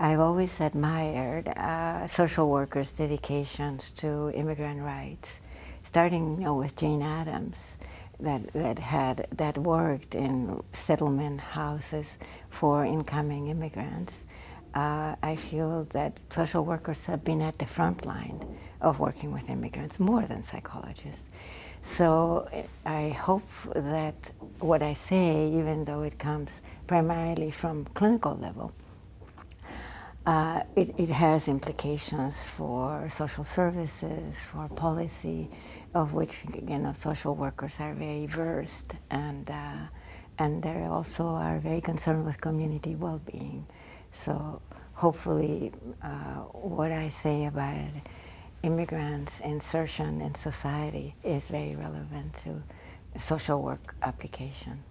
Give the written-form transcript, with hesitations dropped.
I've always admired social workers' dedications to immigrant rights, starting with Jane Addams, that worked in settlement houses for incoming immigrants. I feel that social workers have been at the front line of working with immigrants more than psychologists. So I hope that what I say, even though it comes primarily from clinical level, it has implications for social services, for policy, of which social workers are very versed, and they also are very concerned with community well-being. So hopefully, what I say about immigrants' insertion in society is very relevant to social work application.